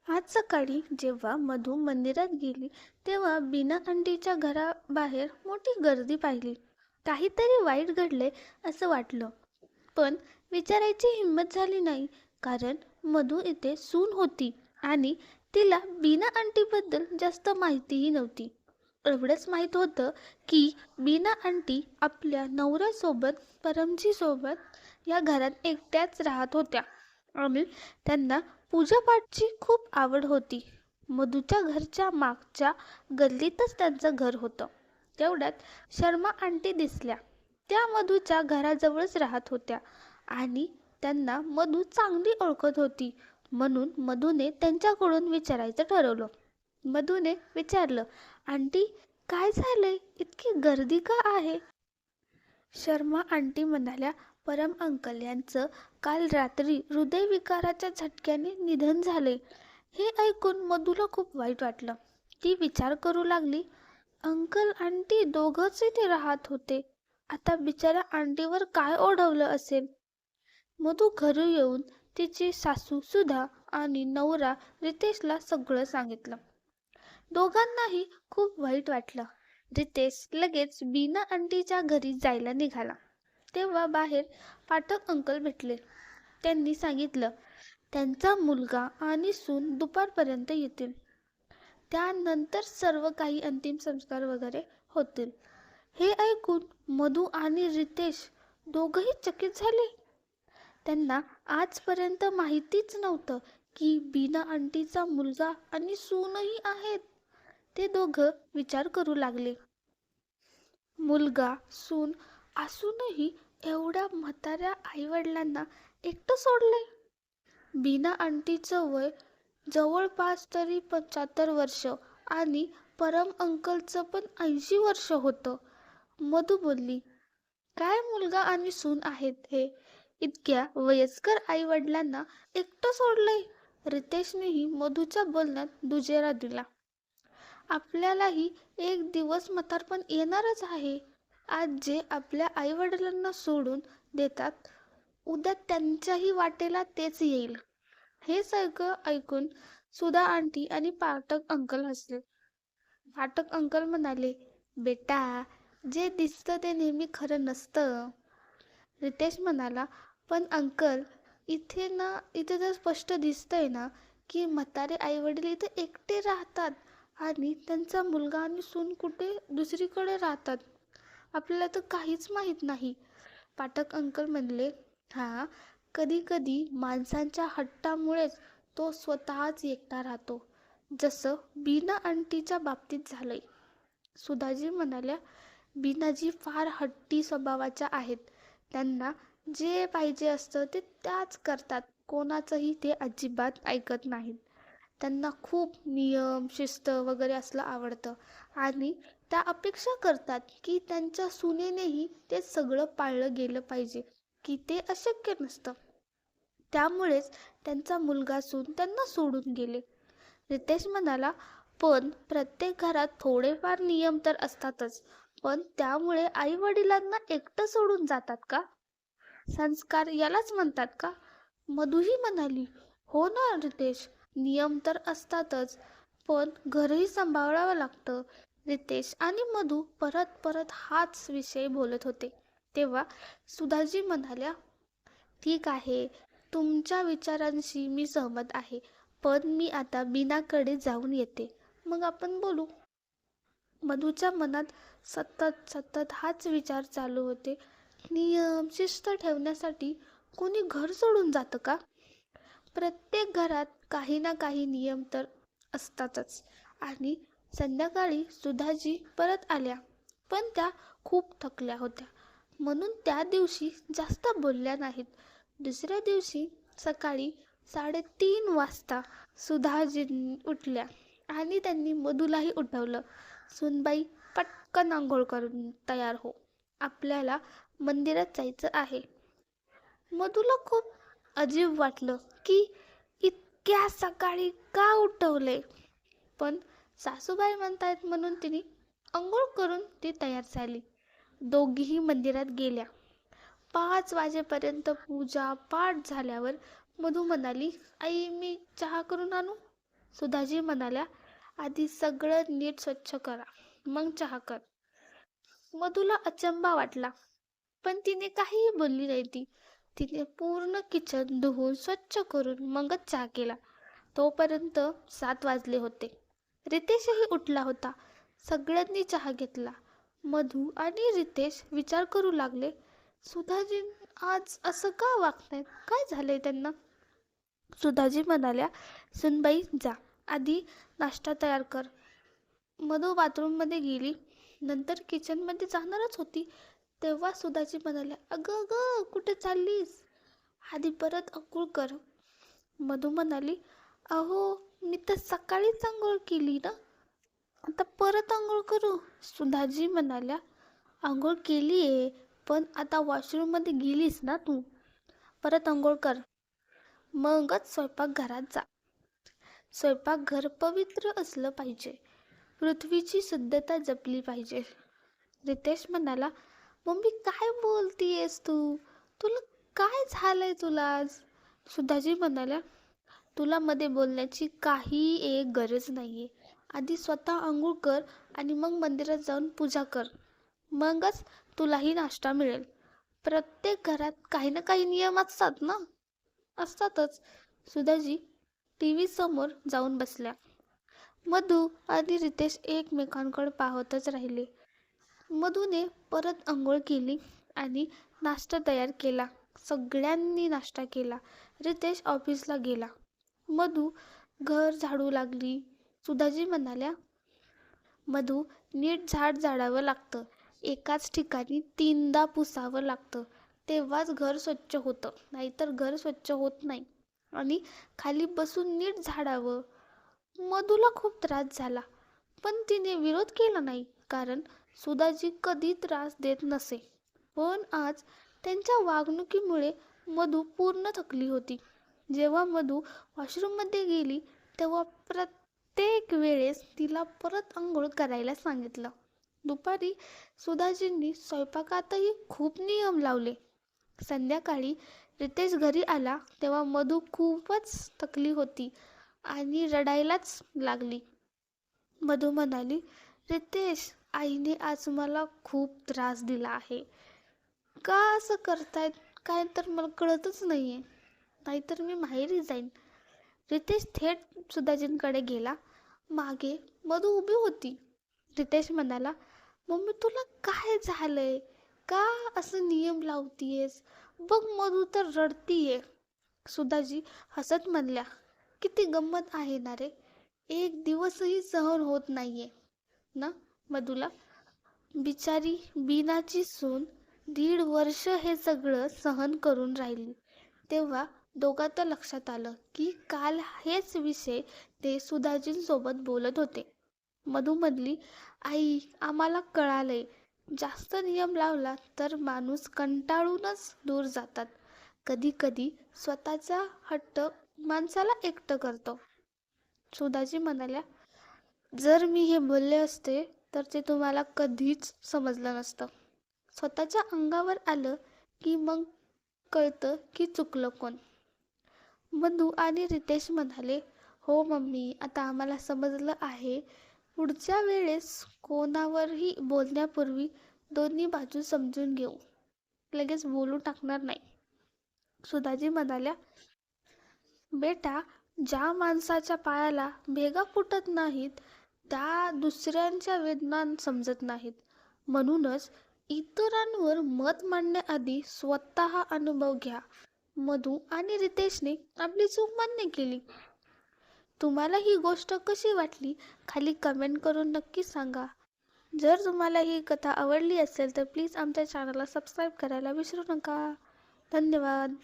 आज सकाळी जेव्हा मधू मंदिरात गेली तेव्हा बीना आंटीच्या घराबाहेर मोठी गर्दी पाहिली. काहीतरी वाईट घडले असं वाटलं, पण विचारायची हिंमत झाली नाही, कारण मधू इथे सून होती आणि तिला बीना आंटीबद्दल जास्त माहितीही नव्हती. एवढंच माहीत होतं की बीना आंटी आपल्या नवऱ्यासोबत परमजी सोबत या घरात एकट्याच राहत होत्या आणि त्यांना पूजापाठची खूप आवड होती. मधूच्या घरच्या मागच्या गल्लीतच त्यांचं घर होतं. तेवढ्यात शर्मा आंटी दिसल्या. त्या मधूच्या घराजवळच राहत होत्या आणि त्यांना मधू चांगली ओळखत होती, म्हणून मधूने त्यांच्याकडून विचारायचं ठरवलं. मधूने विचारलं, आंटी, काय झालंय? इतकी गर्दी का आहे? शर्मा आंटी म्हणाल्या, परम अंकल यांचं काल रात्री हृदयविकाराच्या झटक्याने निधन झाले. हे ऐकून मधूला खूप वाईट वाटलं. ती विचार करू लागली, अंकल आंटी दोघंच इथे राहत होते. आता बिचाऱ्या आंटीवर काय ओढवलं असेल? मधू घरी येऊन तिची सासू सुधा आणि नवरा रितेशला सगळं सांगितलं. दोघांनाही खूप वाईट वाटलं. रितेश लगेच बीना आंटीच्या घरी जायला निघाला. तेव्हा बाहेर पाठक अंकल भेटले. त्यांनी सांगितलं, त्यांचा मुलगा आणि सून दुपारपर्यंत येतील. त्यानंतर सर्व काही अंतिम संस्कार वगैरे होतील. हे ऐकून मधू आणि रितेश दोघंही चकित झाले. त्यांना आजपर्यंत माहितीच नव्हतं की बीना आंटीचा मुलगा आणि सूनही आहेत. ते दोघं विचार करू लागले. मुलगा सून असूनही एवढ्या म्हाताऱ्या आईवडिलांना एकटं सोडलंय. बीना आंटीचं वय जवळपास तरी 75 वर्ष आणि परम अंकलचं पण 80 वर्ष होतं. मधू बोलली, काय मुलगा आणि सून आहेत हे? इतक्या वयस्कर आईवडिलांना एकटं सोडलंय? रितेशनेही मधूच्या बोलण्यात दुजेरा दिला. आपल्यालाही एक दिवस म्हातारपण येणारच आहे. आज जे आपल्या आईवडिलांना सोडून देतात, उद्या त्यांच्याही वाटेला तेच येईल. हे सगळं ऐकून सुधा आंटी आणि पाठक अंकल हसले. पाठक अंकल म्हणाले, बेटा, जे दिसतं ते नेहमी खरं नसतं. रितेश म्हणाला, पण अंकल, इथे तर स्पष्ट दिसतंय ना की म्हातारे आईवडील इथे एकटे राहतात आणि त्यांचा मुलगा आणि सून कुठे दुसरीकडे राहतात. आपल्याला तर काहीच माहीत नाही. पाठक अंकल म्हणले, हा, कधी कधी माणसांच्या हट्टामुळेच तो स्वतःच एकटा राहतो, जसं बीना आंटीच्या बाबतीत झालंय. सुधाजी म्हणाल्या, बीनाजी फार हट्टी स्वभावाच्या आहेत. त्यांना जे पाहिजे असतं ते त्याच करतात. कोणाचंही ते अजिबात ऐकत नाहीत. त्यांना खूप नियम शिस्त वगैरे असलं आवडतं आणि त्या अपेक्षा करतात की त्यांच्या सुनेनेही ते सगळं पाळलं गेलं पाहिजे, की ते अशक्य नसतं. त्यामुळेच त्यांचा मुलगा सून त्यांना सोडून गेले. रितेश म्हणाला, पण प्रत्येक घरात थोडेफार नियम तर असतातच. पण त्यामुळे आई वडिलांना एकटं सोडून जातात का? संस्कार यालाच म्हणतात का? मधूही म्हणाली, हो ना रितेश, नियम तर असतातच, पण घरही सांभाळावं लागतं. रितेश आणि मधू परत परत हाच विषय बोलत होते. तेव्हा सुधाजी म्हणाल्या, ठीक आहे, तुमच्या विचारांशी मी सहमत आहे, पण मी आता बीनाकडे जाऊन येते, मग आपण बोलू. मधूच्या मनात सतत सतत हाच विचार चालू होते. नियम शिस्त ठेवण्यासाठी कोणी घर सोडून जातं का? प्रत्येक घरात काही ना काही नियम तर असतातच. आणि संध्याकाळी सुधाजी परत आल्या, पण त्या खूप थकल्या होत्या, म्हणून त्या दिवशी जास्त बोलल्या नाहीत. दुसऱ्या दिवशी सकाळी 3:30 वाजता सुधाजी उठल्या आणि त्यांनी मधूलाही उठवलं. सुनबाई, पटकन आंघोळ करून तयार हो, आपल्याला मंदिरात जायचं आहे. मधूला खूप अजीब वाटलं की इतक्या सकाळी का उठवले, पण सासूबाई म्हणतायत म्हणून तिने आंघोळ करून ती तयार झाली. दोघीही मंदिरात गेल्या. 5 वाजेपर्यंत पूजा पाठ झाल्यावर मधू म्हणाली, आई, मी चहा करून आणू? सुधाजी म्हणाल्या, आधी सगळं नीट स्वच्छ करा, मग चहा कर. मधूला अचंबा वाटला, पण तिने काहीही बोलली नाही. तिने पूर्ण किचन धुवून स्वच्छ करून मगच चहा केला. तोपर्यंत 7 वाजले होते. रितेशही उठला होता. सगळ्यांनी चहा घेतला. मधू आणि रितेश विचार करू लागले, सुधाजी आज असं का वागतायत, काय झालंय त्यांना. सुधाजी म्हणाल्या, सुनबाई जा, आधी नाश्ता तयार कर. मधू बाथरूममध्ये गेली. नंतर किचनमध्ये जाणारच होती, तेव्हा सुधाजी म्हणाल्या, अगं अगं कुठे चाललीस, आधी परत अंघोळ कर. मधू म्हणाली, अहो मी तर सकाळीच आंघोळ केली ना, आता परत आंघोळ करू. सुधाजी म्हणाल्या, आंघोळ केली आहे, पण आता वॉशरूममध्ये गेलीस ना तू, परत आंघोळ कर, मगच स्वयंपाकघरात जा. स्वयंपाकघर पवित्र असलं पाहिजे, पृथ्वीची शुद्धता जपली पाहिजे. रितेश म्हणाला, मम्मी काय बोलतीयस तू, तुला काय झालंय तुला आज. सुधाजी म्हणाल्या, तुला मध्ये बोलण्याची काही एक गरज नाहीये. आधी स्वतः आंघोळ कर आणि मग मंदिरात जाऊन पूजा कर, मगच तुलाही नाश्ता मिळेल. प्रत्येक घरात काही ना काही नियम असतात ना. असतातच. सुधाजी टीव्ही समोर जाऊन बसल्या. मधू आणि रितेश एकमेकांकडे पाहतच राहिले. मधूने परत आंघोळ केली आणि नाश्ता तयार केला. सगळ्यांनी नाश्ता केला. रितेश ऑफिसला गेला. मधू घर झाडू लागली. सुधाजी म्हणाल्या, मधू नीट झाड झाडावं लागतं, एकाच ठिकाणी 3दा पुसावं लागतं, तेव्हाच घर स्वच्छ होतं, नाहीतर घर स्वच्छ होत नाही. आणि खाली बसून नीट झाडावं. मधूला खूप त्रास झाला, पण तिने विरोध केला नाही, कारण सुधाजी कधी त्रास देत नसे. पण आज त्यांच्या वागणुकीमुळे मधू पूर्ण थकली होती. जेव्हा मधू वॉशरूममध्ये गेली तेव्हा प्रत्येक वेळेस तिला परत आंघोळ करायला सांगितलं. दुपारी सुधाजींनी स्वयंपाकातही खूप नियम लावले. संध्याकाळी रितेश घरी आला तेव्हा मधू खूपच थकली होती आणि रडायलाच लागली. मधू म्हणाली, रितेश, आईने आज मला खूप त्रास दिला आहे. का असं करतायत काय तर मला कळतच नाहीये, नाहीतर मी माहेरी जाईन. रितेश थेट सुधाजींकडे गेला. मागे मधू उभी होती. रितेश म्हणाला, मम्मी तुला काय झालंय, का असं नियम लावतीयेस, बघ मधू तर रडतीये. सुधाजी हसत म्हणल्या, किती गंमत आहे ना रे, एक दिवसही सहन होत नाहीये ना मधूला. बिचारी बीनाची सून 1.5 वर्ष हे सगळं सहन करून राहिली. तेव्हा दोघांच्या लक्षात आलं की काल हेच विषय ते सुधाजींसोबत बोलत होते. मधू म्हणली, आई आम्हाला कळालंय, जास्त नियम लावला तर माणूस कंटाळूनच दूर जातात. कधी कधी स्वतःचा हट्ट माणसाला एकटं करतो. सुधाजी म्हणाल्या, जर मी हे बोलले असते तर ते तुम्हाला कधीच समजलं नसतं. स्वतःच्या अंगावर आलं की मग कळतं की चुकलं कोण. मधू आणि रितेश म्हणाले, हो मम्मी, आता आम्हाला समजलं आहे. पुढच्या वेळेस कोणावरही बोलण्यापूर्वी दोन्ही बाजू समजून घेऊ, लगेच बोलू टाकणार नाही. सुधाजी म्हणाल्या, बेटा, ज्या माणसाच्या पायाला भेगा फुटत नाहीत त्या दुसऱ्यांच्या वेदना समजत नाहीत. म्हणूनच इतरांवर मत मांडण्याआधी स्वतः अनुभव घ्या. मधू आणि रितेशने आपली चूक मान्य केली. तुम्हाला ही गोष्ट कशी वाटली खाली कमेंट करून नक्की सांगा. जर तुम्हाला ही कथा आवडली असेल तर प्लीज आमच्या चॅनलला सबस्क्राईब करायला विसरू नका. धन्यवाद.